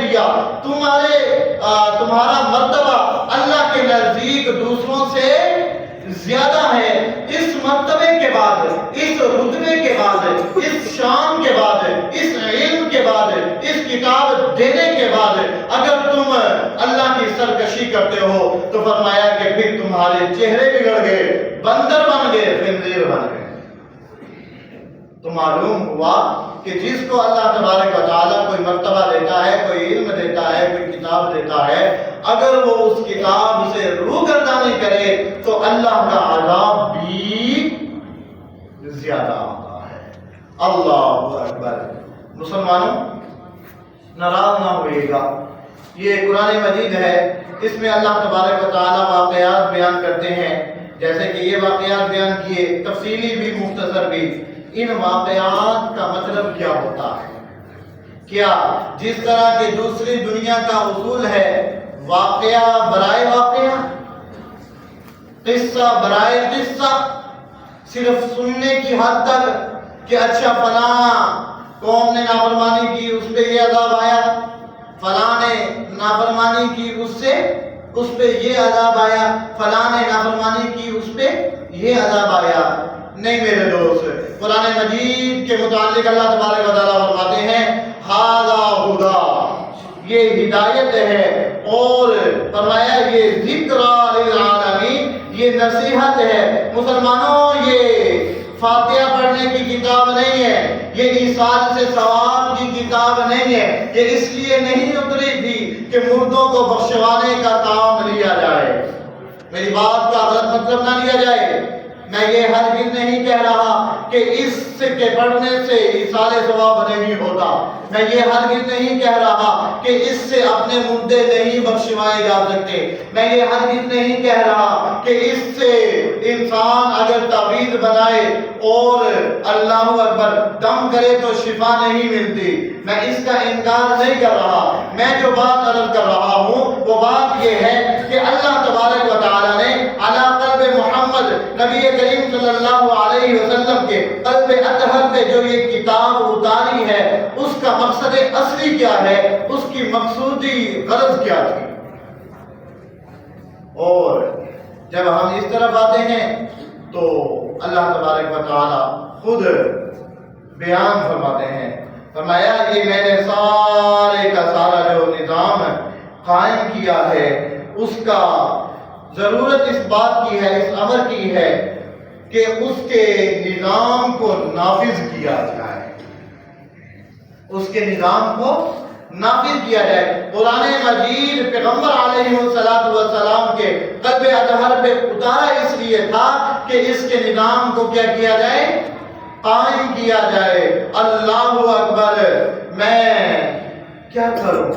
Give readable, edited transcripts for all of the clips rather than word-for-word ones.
دیا، تمہارا مرتبہ اللہ کے نزدیک دوسروں سے زیادہ ہے، اس مرتبے کے بعد، اس رتبے کے بعد، اس شان کے بعد، اس علم کے بعد، اس کتاب دینے کے بعد اگر تم اللہ کی سرکشی کرتے ہو تو فرمایا کہ پھر تمہارے چہرے بگڑ گئے، بندر بن گئے، خنزیر بن گئے۔ تو معلوم ہوا کہ جس کو اللہ تبارک و تعالیٰ کوئی مرتبہ دیتا ہے، کوئی علم دیتا ہے، کوئی کتاب دیتا ہے، اگر وہ اس کتاب سے روگردانی کرے تو اللہ کا عذاب بھی زیادہ ہوتا ہے۔ اللہ اکبر۔ مسلمانوں ناراض نہ ہوئیے گا، یہ قرآن مجید ہے، اس میں اللہ تبارک و تعالیٰ واقعات بیان کرتے ہیں، جیسے کہ یہ واقعات بیان کیے، تفصیلی بھی مختصر بھی۔ ان واقعات کا مطلب کیا ہوتا ہے؟ کیا جس طرح کی دوسری دنیا کا اصول ہے، واقعہ برائے واقعہ، قصہ برائے قصہ، صرف سننے کی حد تک کہ اچھا فلاں قوم نے نافرمانی کی، اس پہ یہ عذاب آیا، فلاں نے نافرمانی کی، اس پہ یہ عذاب آیا، فلاں نے نافرمانی کی، اس پہ یہ عذاب آیا۔ نہیں میرے دوست، قرآن مجید کے متعلق اللہ تبارک و تعالیٰ فرماتے ہیں ھذا ھدی، یہ ہدایت ہے، اور فرمایا یہ ذکر للعالمین، یہ نصیحت ہے۔ مسلمانوں یہ فاتحہ پڑھنے کی کتاب نہیں ہے، یہ ایصال سے ثواب کی کتاب نہیں ہے، یہ اس لیے نہیں اتری تھی کہ مردوں کو بخشوانے کا کام لیا جائے۔ میری بات کا غلط مطلب نہ لیا جائے، میں یہ ہرگز نہیں کہہ رہا کہ اس کے پڑھنے سے ایصال ثواب نہیں ہوتا، میں یہ ہرگز نہیں کہہ رہا کہ اس سے اپنے مردے نہیں بخشوائے جا سکتے، میں یہ ہرگز نہیں کہہ رہا کہ اس سے انسان اگر تعویذ بنائے اور اللہ اکبر دم کرے تو شفا نہیں ملتی، میں اس کا انکار نہیں کر رہا۔ میں جو بات عرض کر رہا ہوں وہ بات یہ ہے کہ اللہ تبارک و تعالیٰ نے علی قلب محمد نبی کریم صلی اللہ علیہ وسلم کے قلب اطہر پہ جو یہ کتاب اتاری ہے، اس کا مقصد اصلی کیا ہے، اس کی مقصودی غرض کیا تھی؟ اور جب ہم اس طرف آتے ہیں تو اللہ تبارک و تعالی خود بیان فرماتے ہیں، فرمایا یہ میں نے سارے کا سارا جو نظام قائم کیا ہے، اس کا ضرورت اس بات کی ہے، اس امر کی ہے کہ اس کے نظام کو نافذ کیا جائے، اس کے نظام کو نافذ کیا جائے۔ قرآن مجید پیغمبر علیہ السلام کے قلب اطہر پہ اتارا اس لیے تھا کہ اس کے نظام کو کیا کیا جائے، قائم کیا جائے۔ اللہ اکبر۔ میں کیا کروں؟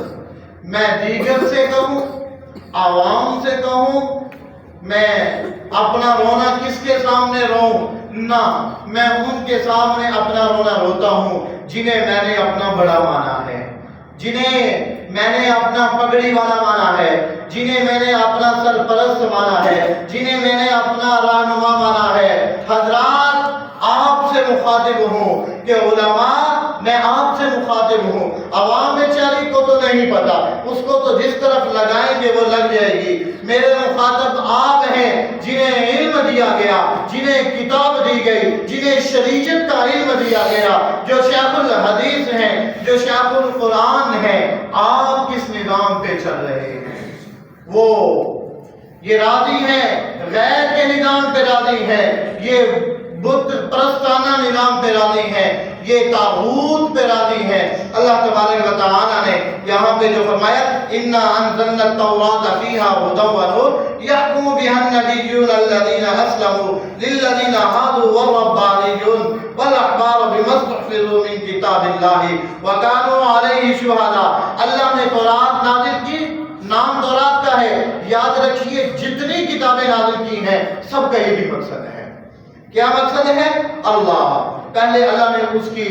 میں دیگر سے کہوں، عوام سے کہوں، میں اپنا رونا کس کے سامنے روں؟ نہ، میں ان کے سامنے اپنا رونا روتا ہوں جنہیں میں نے اپنا بڑا مانا ہے، جنہیں میں نے اپنا پگڑی والا مانا ہے، جنہیں میں نے اپنا سرپرست مانا ہے، جنہیں میں نے اپنا رہنما مانا ہے۔ حضرات آپ سے مخاطب ہوں کہ علماء میں آپ سے مخاطب ہوں، عوام بیچاری کو تو نہیں پتا، اس کو تو جس طرف لگائیں گے وہ لگ جائے گی۔ میرے مخاطب آپ ہیں جنہیں علم دیا گیا، جنہیں کتاب دی گئی، جنہیں شریعت کا علم دیا گیا، جو شیخ الحدیث ہیں، جو شیخ القرآن ہیں۔ آپ کس نظام پہ چل رہے ہیں؟ وہ یہ راضی ہیں غیر کے نظام پہ راضی ہیں، یہ بت پرستانہ نظام پہ راضی ہیں، یہ طاغوت پہ راضی ہیں۔ اللہ تبارک و تعالیٰ نے یہاں پہ جو فرمایا اِنَّا أَنزَلْنَا التَّوْرَاةَ فِيهَا هُدًى وَنُورٌ يَحْكُمُ بِهَا النَّبِيُّونَ الَّذِينَ أَسْلَمُوا لِلَّذِينَ هَادُوا وَالرَّبَّانِيُّونَ وَالْأَحْبَارُ بِمَا اسْتُحْفِظُوا مِنْ كِتَابِ اللَّهِ وَكَانُوا عَلَيْهِ شُهَدَاءَ۔ اللہ نے تورات نازل کی، نام تورات کا ہے، یاد رکھیے جتنی کتابیں نازل کی ہیں سب کا یہی مقصد ہے۔ کیا مقصد ہے؟ اللہ، پہلے اللہ نے اس کی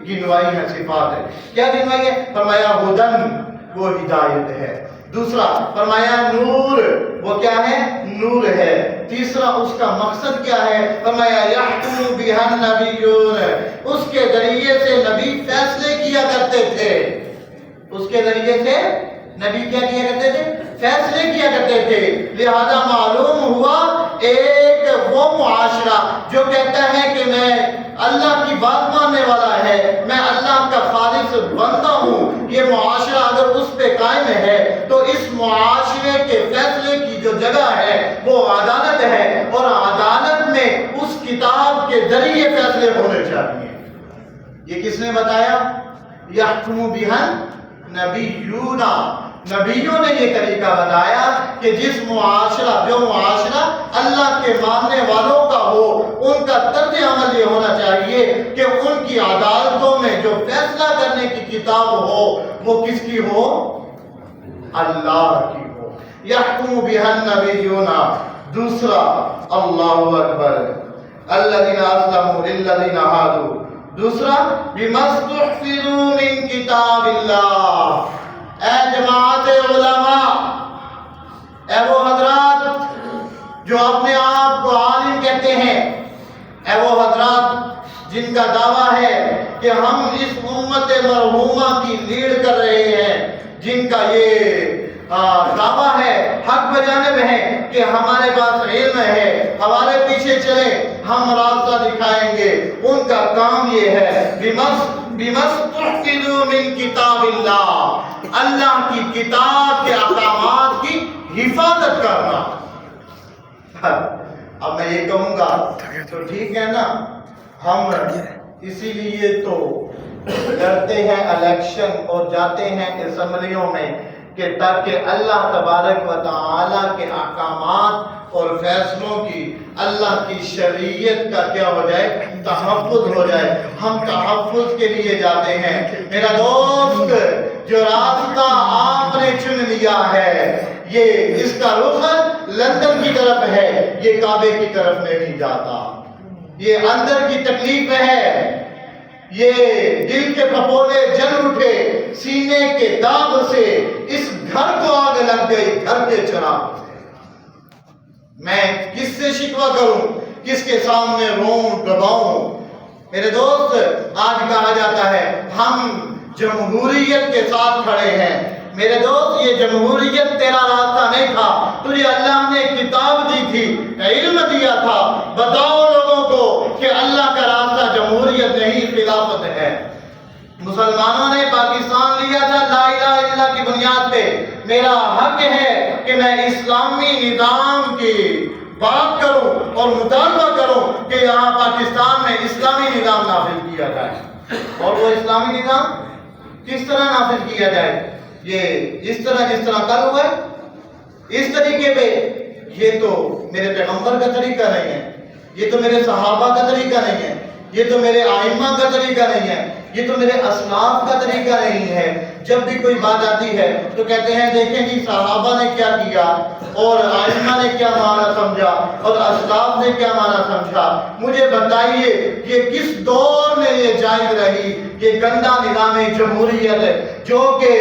گنوائی ہے، صفات ہے، کیا گنوائی ہے؟ فرمایا ہدن، وہ ہدایت ہے۔ دوسرا فرمایا نور، وہ کیا ہے؟ نور ہے۔ تیسرا اس کا مقصد کیا ہے؟ فرمایا یحکم بہا النبیون، اس کے ذریعے سے نبی فیصلے کیا کرتے تھے۔ اس کے ذریعے سے نبی کیا کیا کرتے تھے؟ فیصلے کیا کرتے تھے۔ لہذا معلوم ہوا ایک وہ معاشرہ جو کہتا ہے کہ میں اللہ کی بات ماننے والا ہے، میں اللہ کا خالص بندہ ہوں، یہ معاشرہ اگر اس پہ قائم ہے تو اس معاشرے کے فیصلے کی جو جگہ ہے وہ عدالت ہے، اور عدالت میں اس کتاب کے ذریعے فیصلے ہونے چاہیے۔ یہ کس نے بتایا؟ یحکم بہا نبیون، نبیوں نے یہ طریقہ بتایا کہ جو معاشرہ اللہ کے ماننے والوں کا ہو، ان کا طرز عمل یہ ہونا چاہیے کہ ان کی عدالتوں میں جو فیصلہ کرنے کی کتاب ہو وہ کس کی ہو؟ اللہ کی ہو۔ یحکم بہا النبیون۔ دوسرا، اللہ اکبر، الذین اسلموا للذین ہادوا۔ دوسرا، بما استحفظوا من کتاب اللہ۔ اے جماعت علماء، اے وہ حضرات جو اپنے آپ کو عالم کہتے ہیں، اے وہ حضرات جن کا دعویٰ ہے کہ ہم اس امت مرحومہ کی لیڈ کر رہے ہیں، جن کا یہ دعویٰ ہے، حق بجانب ہے کہ ہمارے پاس علم ہے، ہمارے پیچھے چلیں، ہم راستہ دکھائیں گے، ان کا کام یہ ہے بِمَسْتُحْفِظُوا مِن کتاب اللہ، اللہ کی کتاب کے احکامات کی حفاظت کرنا۔ اب میں یہ کہوں گا تو ٹھیک ہے نا، ہم اسی لیے تو ڈرتے ہیں الیکشن اور جاتے ہیں اسمبلیوں میں کہ تاکہ اللہ تبارک و تعالیٰ کے احکامات اور فیصلوں کی، اللہ کی شریعت کا کیا ہو جائے؟ تحفظ ہو جائے۔ ہم تحفظ کے لیے جاتے ہیں۔ میرا دوست، جو راستہ آپ نے چن لیا ہے، یہ اس کا رخ لندن کی طرف ہے، یہ کعبے کی طرف نہیں جاتا۔ یہ اندر کی تکلیف ہے، یہ دل کے پھپھولے جل اٹھے سینے کے داغ سے، اس گھر کو آگ لگ گئی گھر کے چراغ سے۔ میں کس سے شکوہ کروں؟ کس کے سامنے روں دباؤں؟ میرے دوست، آج کہا جاتا ہے ہم جمہوریت کے ساتھ کھڑے ہیں۔ میرے دوست، یہ جمہوریت تیرا راستہ نہیں تھا، تجھے اللہ نے کتاب دی تھی، علم دیا تھا۔ بتاؤ لوگوں کو کہ اللہ کا راستہ جمہوریت نہیں، خلافت ہے۔ مسلمانوں نے پاکستان لیا تھا لا الہ الا اللہ کی بنیاد پہ۔ میرا حق ہے کہ میں اسلامی نظام کی بات کروں اور مطالبہ کروں کہ یہاں پاکستان میں اسلامی نظام نافذ کیا جائے۔ اور وہ اسلامی نظام کس طرح نافذ کیا جائے؟ یہ اس طرح جس طرح کل ہوا ہے، اس طریقے پہ۔ یہ تو میرے پیغمبر کا طریقہ نہیں ہے، یہ تو میرے صحابہ کا طریقہ نہیں ہے، یہ تو میرے ائمہ کا طریقہ نہیں ہے، یہ تو میرے اسلاف کا طریقہ نہیں ہے۔ جب بھی کوئی بات آتی ہے تو کہتے ہیں دیکھیں جی صحابہ نے کیا کیا، اور ائمہ نے کیا معنی سمجھا، اور اسلاف نے کیا معنی سمجھا۔ مجھے بتائیے یہ کس دور میں یہ جائز رہی؟ یہ گندا نظام جمہوریت جو کہ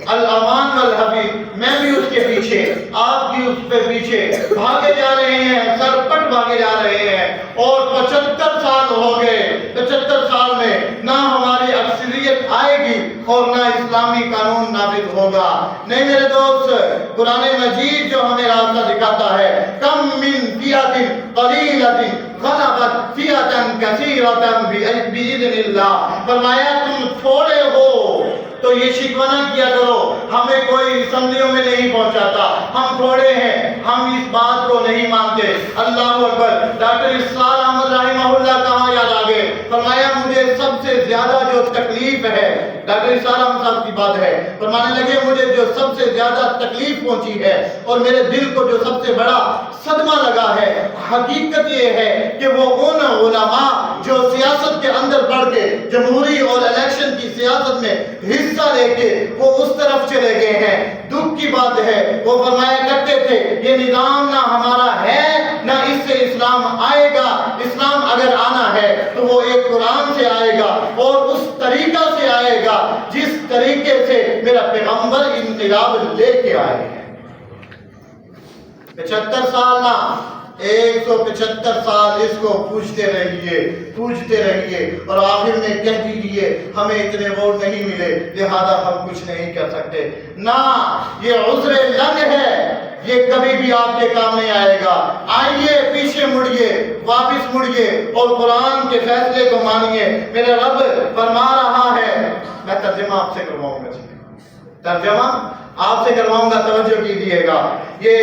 الامان والحفیظ، میں بھی اس کے پیچھے، آپ بھی اس پہ پیچھے بھاگے جا رہے ہیں، سر پٹ بھاگے جا رہے ہیں، اور 75 سال ہو گئے۔ 75 سال میں نہ ہماری اکثریت آئے گی اور نہ اسلامی قانون نافذ ہوگا۔ نہیں میرے دوست، قرآن مجید جو ہمیں راستہ دکھاتا ہے، کم من فئۃ قلیلۃ غلبت فئۃ کثیرۃ بإذن اللہ، فرمایا تم تھوڑے ہو تو یہ شکوہ نہ کیا کرو، ہمیں کوئی اسمبلیوں میں نہیں پہنچاتا، ہم تھوڑے ہیں، ہم اس بات کو نہیں مانتے۔ اللہ اکبر۔ ڈاکٹر اسرار احمد رحمہ اللہ کہاں یاد آگے؟ فرمایا مجھے سب سے زیادہ جو تکلیف ہے، ڈاکٹر اسرار احمد صاحب کی بات ہے، فرمانے لگے مجھے جو سب سے زیادہ تکلیف پہنچی ہے اور میرے دل کو جو سب سے بڑا صدمہ لگا ہے، حقیقت یہ ہے کہ وہ ان علماء جو سیاست کے اندر بڑھ کے جمہوری اور الیکشن کی سیاست میں حصہ لے کے وہ اس طرف چلے گئے ہیں۔ دکھ کی بات ہے، وہ فرمایا کرتے تھے یہ نظام نہ ہمارا ہے نہ اس سے اسلام آئے گا، اسلام اگر آنا ہے تو وہ ایک قرآن سے آئے گا اور اس طریقہ سے آئے گا جس طریقے سے میرا پیغمبر انقلاب لے کے آئے ہیں۔ 75 سال نہ 175 سال اس کو پوچھتے رہیے اور آخر میں کہہ دیجیے ہمیں اتنے ووٹ نہیں ملے لہذا ہم کچھ نہیں کر سکتے. نہ، یہ عذر لنگ ہے، یہ کبھی بھی آپ کے کام نہیں آئے گا. آئیے پیچھے مڑیے، واپس مڑیے اور قرآن کے فیصلے کو مانیے. میرا رب فرما رہا ہے، میں ترجمہ آپ سے کرواؤں گا، توجہ کیجیے گا. یہ